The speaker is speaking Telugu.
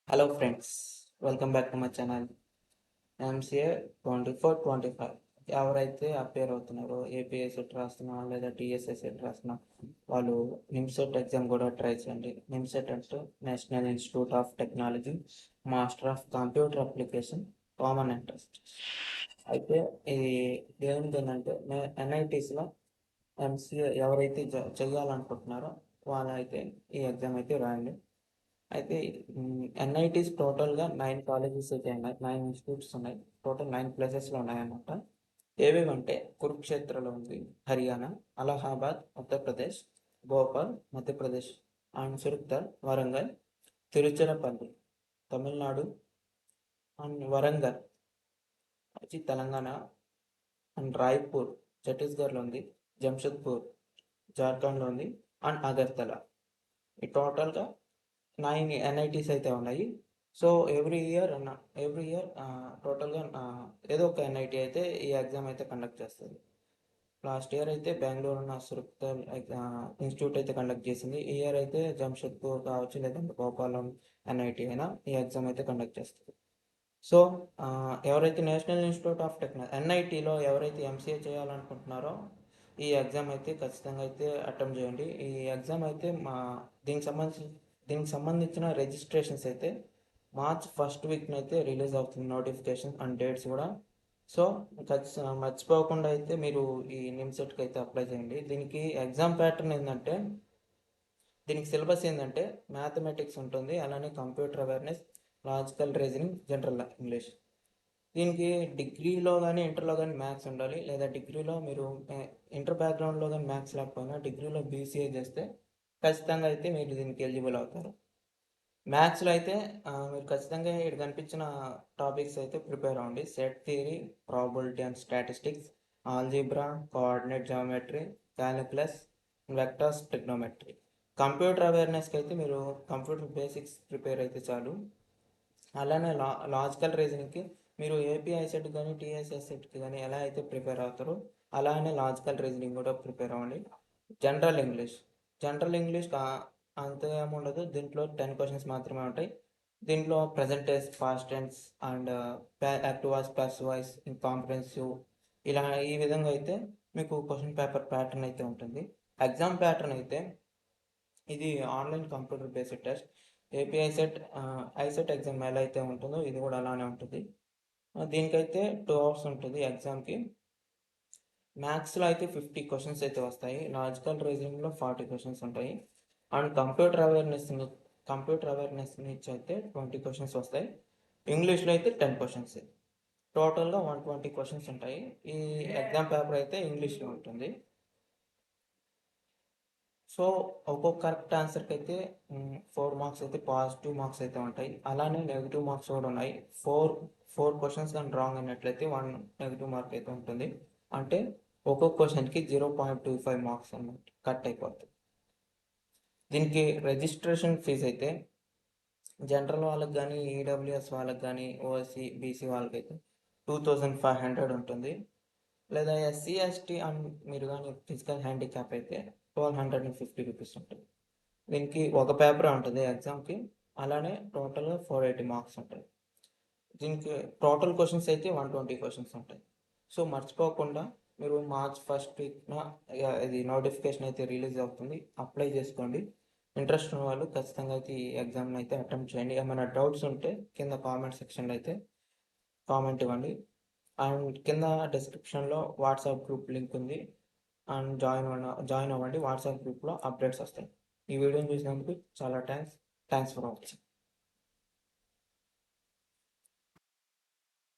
Hello friends, welcome back to my channel. MCA 24-25 ఎవరైతే అపేర్ అవుతున్నారో ఏపీఐ సెట్ రాస్తున్నా లేదా టీఎస్ఐ సెట్ రాస్తున్నా వాళ్ళు నిమ్సెట్ ఎగ్జామ్ కూడా ట్రై చేయండి. నిమ్సెట్ అంటే national institute of technology master of computer application common interest. అయితే ఇది దేనికి ఏంటంటే ఎన్ఐటీస్లో ఎంసీఏ ఎవరైతే చేయాలనుకుంటున్నారో వాళ్ళైతే ఈ ఎగ్జామ్ అయితే రాయండి. అయితే ఎన్ఐటీస్ టోటల్గా 9 కాలేజెస్ అయితే ఉన్నాయి, 9 ఇన్స్టిట్యూట్స్ ఉన్నాయి. టోటల్ 9 ప్లేసెస్లో ఉన్నాయన్నమాట. ఏవేవంటే కురుక్షేత్రలో ఉంది హర్యానా, అలహాబాద్ ఉత్తరప్రదేశ్, భోపాల్ మధ్యప్రదేశ్, అండ్ సురత్కల్ వరంగల్, తిరుచిరపల్లి తమిళనాడు, అండ్ వరంగల్ వచ్చి తెలంగాణ, అండ్ రాయ్పూర్ ఛత్తీస్గఢ్లో ఉంది, జంషెద్పూర్ జార్ఖండ్లో ఉంది, అండ్ అగర్తల. ఈ టోటల్గా 9 ఎన్ఐటీస్ అయితే ఉన్నాయి. సో ఎవ్రీ ఇయర్ టోటల్గా ఏదో ఒక ఎన్ఐటీ అయితే ఈ ఎగ్జామ్ అయితే కండక్ట్ చేస్తుంది. లాస్ట్ ఇయర్ అయితే బెంగళూరు ఉన్న సురత్కల్ ఇన్స్టిట్యూట్ అయితే కండక్ట్ చేసింది. ఈ ఇయర్ అయితే జంషెద్పూర్ కావచ్చు లేదంటే భోపాలం ఎన్ఐటీ అయినా ఈ ఎగ్జామ్ అయితే కండక్ట్ చేస్తుంది. సో ఎవరైతే నేషనల్ ఇన్స్టిట్యూట్ ఆఫ్ టెక్నాలజీ ఎన్ఐటీలో ఎవరైతే ఎంసీఏ చేయాలనుకుంటున్నారో ఈ ఎగ్జామ్ అయితే ఖచ్చితంగా అయితే అటెంప్ట్ చేయండి. ఈ ఎగ్జామ్ అయితే దీనికి సంబంధించిన రిజిస్ట్రేషన్స్ అయితే మార్చ్ ఫస్ట్ వీక్న అయితే రిలీజ్ అవుతుంది, నోటిఫికేషన్ అండ్ డేట్స్ కూడా. సో ఖచ్చితంగా మర్చిపోకుండా అయితే మీరు ఈ నిమ్సెట్కి అయితే అప్లై చేయండి. దీనికి ఎగ్జామ్ ప్యాటర్న్ ఏంటంటే దీనికి సిలబస్ ఏంటంటే మ్యాథమెటిక్స్ ఉంటుంది, అలానే computer awareness, logical reasoning, general English. దీనికి డిగ్రీలో కానీ ఇంటర్లో కానీ మ్యాథ్స్ ఉండాలి, లేదా డిగ్రీలో మీరు ఇంటర్ బ్యాక్గ్రౌండ్లో కానీ మ్యాథ్స్ లేకపోయినా డిగ్రీలో బీసీఏ చేస్తే ఖచ్చితంగా అయితే మీరు దీనికి ఎలిజిబుల్ అవుతారు. మ్యాథ్స్లో అయితే మీరు ఖచ్చితంగా ఇక్కడ కనిపించిన టాపిక్స్ అయితే ప్రిపేర్ అవ్వండి. Set theory, probability and statistics, algebra, coordinate geometry, calculus, vectors, trigonometry. Computer అవేర్నెస్కి అయితే మీరు కంప్యూటర్ బేసిక్స్ ప్రిపేర్ అయితే చాలు. అలానే లాజికల్ రీజనింగ్కి మీరు ఏపీఐ సెట్ కానీ టీఎస్ఐ సెట్కి కానీ ఎలా అయితే ప్రిపేర్ అవుతారో అలానే లాజికల్ రీజనింగ్ కూడా ప్రిపేర్ అవ్వండి. జనరల్ ఇంగ్లీష్ అంత ఏముండదు, దీంట్లో 10 క్వశ్చన్స్ మాత్రమే ఉంటాయి. దీంట్లో present tense, past tense and active voice, passive voice, comprehensive ఇలా ఈ విధంగా అయితే మీకు క్వశ్చన్ పేపర్ ప్యాటర్న్ అయితే ఉంటుంది. ఎగ్జామ్ ప్యాటర్న్ అయితే ఇది online computer based test. API set ICET exam ఎలా అయితే ఉంటుందో ఇది కూడా అలానే ఉంటుంది. దీనికైతే 2 hours ఉంటుంది ఎగ్జామ్కి. మ్యాథ్స్లో అయితే 50 క్వశ్చన్స్ అయితే వస్తాయి, లాజికల్ రీజనింగ్లో 40 క్వశ్చన్స్ ఉంటాయి, అండ్ కంప్యూటర్ అవేర్నెస్ నుంచి అయితే 20 క్వశ్చన్స్ వస్తాయి. ఇంగ్లీష్లో అయితే 10 క్వశ్చన్స్. టోటల్గా 120 క్వశ్చన్స్ ఉంటాయి. ఈ ఎగ్జామ్ పేపర్ అయితే ఇంగ్లీష్లో ఉంటుంది. సో ఒక్కొక్క కరెక్ట్ ఆన్సర్కి అయితే 4 మార్క్స్ అయితే పాజిటివ్ మార్క్స్ అయితే ఉంటాయి, అలానే నెగిటివ్ మార్క్స్ కూడా ఉన్నాయి. ఫోర్ క్వశ్చన్స్ కానీ రాంగ్ అయినట్లయితే 1 నెగిటివ్ మార్క్ అయితే ఉంటుంది. అంటే ఒక్కొక్క క్వశ్చన్కి 0.25 మార్క్స్ అన్నట్టు కట్ అయిపోతుంది. దీనికి రిజిస్ట్రేషన్ ఫీజు అయితే జనరల్ వాళ్ళకి కానీ, ఈడబ్ల్యూఎస్ వాళ్ళకి కానీ, ఓఎస్సీ బీసీ వాళ్ళకి అయితే 2500 ఉంటుంది. లేదా ఎస్సీ ఎస్టీ అండ్ మీరు కానీ ఫిజికల్ హ్యాండిక్యాప్ అయితే 1250 రూపీస్ ఉంటుంది. దీనికి ఒక పేపర్ ఉంటుంది ఎగ్జామ్కి, అలానే టోటల్గా 480 మార్క్స్ ఉంటాయి. దీనికి టోటల్ క్వశ్చన్స్ అయితే 120 క్వశ్చన్స్ ఉంటాయి. సో మర్చిపోకుండా మీరు మార్చ్ ఫస్ట్ వీక్న ఇది నోటిఫికేషన్ అయితే రిలీజ్ అవుతుంది, అప్లై చేసుకోండి. ఇంట్రెస్ట్ ఉన్న వాళ్ళు ఖచ్చితంగా అయితే ఈ ఎగ్జామ్ని అయితే అటెంప్ట్ చేయండి. ఏమైనా డౌట్స్ ఉంటే కింద కామెంట్ సెక్షన్లో అయితే కామెంట్ ఇవ్వండి. అండ్ కింద డిస్క్రిప్షన్లో వాట్సాప్ గ్రూప్ లింక్ ఉంది, అండ్ జాయిన్ అవ్వండి. వాట్సాప్ గ్రూప్లో అప్డేట్స్ వస్తాయి. ఈ వీడియోని చూసినందుకు చాలా థ్యాంక్స్ ఫర్ వాచింగ్.